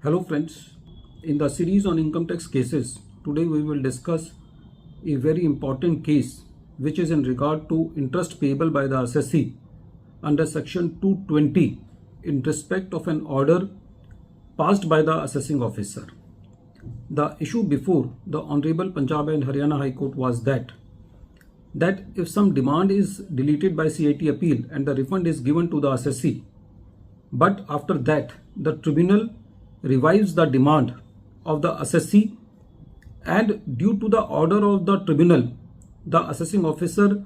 Hello friends, in the series on income tax cases, today we will discuss a very important case which is in regard to interest payable by the assessee under section 220 in respect of an order passed by the assessing officer. The issue before the Honorable Punjab and Haryana High Court was that if some demand is deleted by CIT appeal and the refund is given to the assessee, but after that the tribunal revives the demand of the assessee, and due to the order of the tribunal, the assessing officer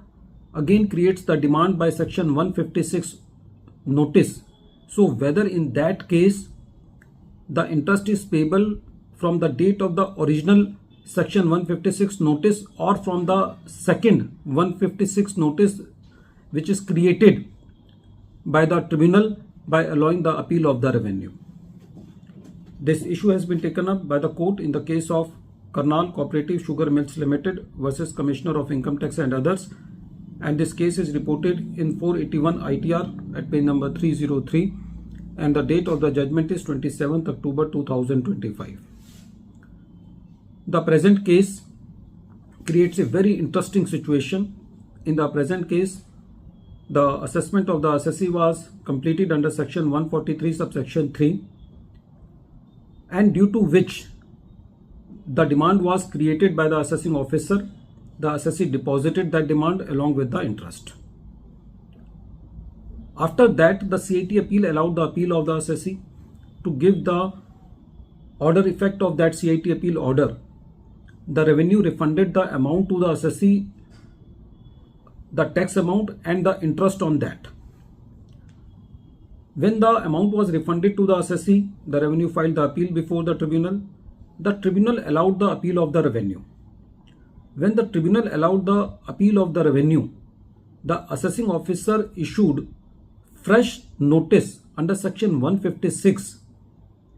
again creates the demand by section 156 notice. So whether in that case the interest is payable from the date of the original section 156 notice or from the second 156 notice which is created by the tribunal by allowing the appeal of the revenue. This issue has been taken up by the court in the case of Karnal Cooperative Sugar Mills Limited versus Commissioner of Income Tax and others, and this case is reported in 481 ITR at page number 303, and the date of the judgment is 27th October 2025. The present case creates a very interesting situation. In the present case, the assessment of the assessee was completed under section 143 subsection 3, and due to which the demand was created by the assessing officer, the assessee deposited that demand along with the interest. After that, the CIT appeal allowed the appeal of the assessee. To give the order effect of that CIT appeal order, the revenue refunded the amount to the assessee, the tax amount and the interest on that. When the amount was refunded to the assessee, the revenue filed the appeal before the tribunal. The tribunal allowed the appeal of the revenue. When the tribunal allowed the appeal of the revenue, the assessing officer issued fresh notice under section 156,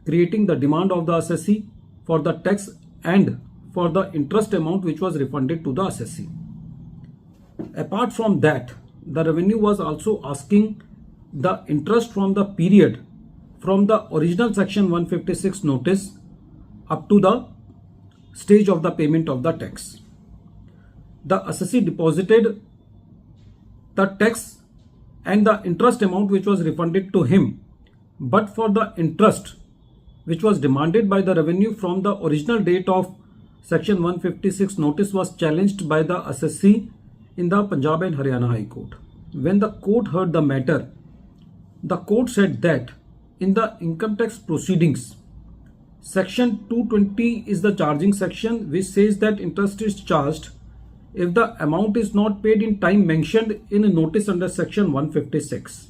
creating the demand of the assessee for the tax and for the interest amount which was refunded to the assessee. Apart from that, the revenue was also asking the interest from the period from the original section 156 notice up to the stage of the payment of the tax. The assessee deposited the tax and the interest amount which was refunded to him, but for the interest which was demanded by the revenue from the original date of section 156 notice was challenged by the assessee in the Punjab and Haryana High Court. When the court heard the matter, the court said that in the income tax proceedings, section 220 is the charging section which says that interest is charged if the amount is not paid in time mentioned in a notice under section 156.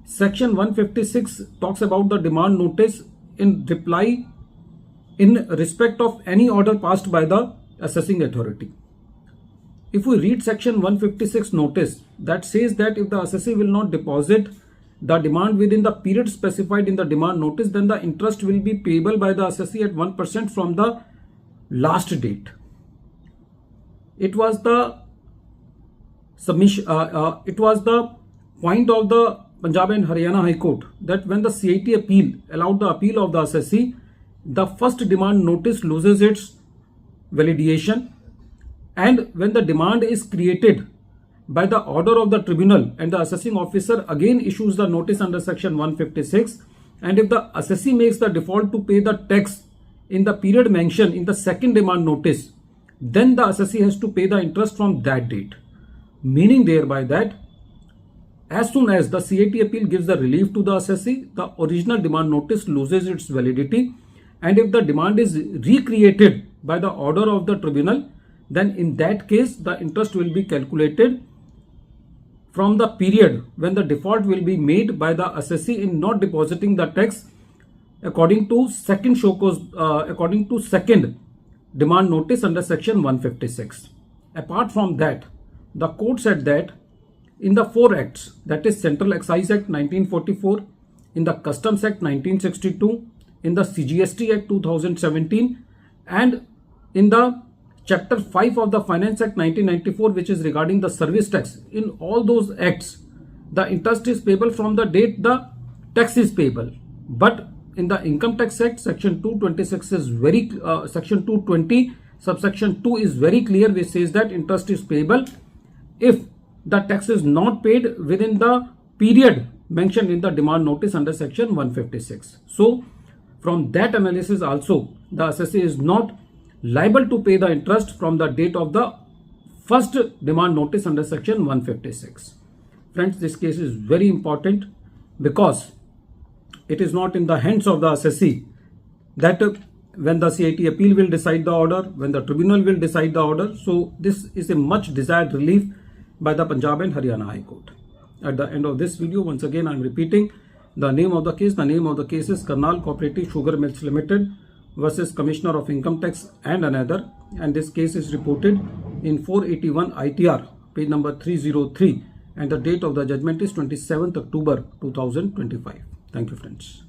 Section 156 talks about the demand notice in reply in respect of any order passed by the assessing authority. If we read section 156 notice, that says that if the assessee will not deposit the demand within the period specified in the demand notice, then the interest will be payable by the assessee at 1% from the last date. It was the submission. It was the point of the Punjab and Haryana High Court that when the CIT appeal allowed the appeal of the assessee, the first demand notice loses its validation, and when the demand is created by the order of the tribunal and the assessing officer again issues the notice under section 156, and if the assessee makes the default to pay the tax in the period mentioned in the second demand notice, then the assessee has to pay the interest from that date, meaning thereby that as soon as the CIT appeal gives the relief to the assessee, the original demand notice loses its validity, and if the demand is recreated by the order of the tribunal, then in that case the interest will be calculated from the period when the default will be made by the assessee in not depositing the tax according to second demand notice under section 156. Apart from that, the court said that in the four acts, that is Central Excise Act 1944, in the Customs Act 1962, in the CGST Act 2017, and in the Chapter 5 of the Finance Act 1994, which is regarding the service tax, in all those acts, the interest is payable from the date the tax is payable. But in the Income Tax Act, Section 226 is Section 220, subsection 2 is very clear, which says that interest is payable if the tax is not paid within the period mentioned in the demand notice under Section 156. So, from that analysis also, the assessee is not liable to pay the interest from the date of the first demand notice under Section 156. Friends, this case is very important because it is not in the hands of the assessee that when the CIT appeal will decide the order, when the tribunal will decide the order. So this is a much desired relief by the Punjab and Haryana High Court. At the end of this video, once again I am repeating the name of the case. The name of the case is Karnal Cooperative Sugar Mills Limited versus Commissioner of Income Tax and another, and this case is reported in 481 ITR page number 303, and the date of the judgment is 27th October 2025. Thank you, friends.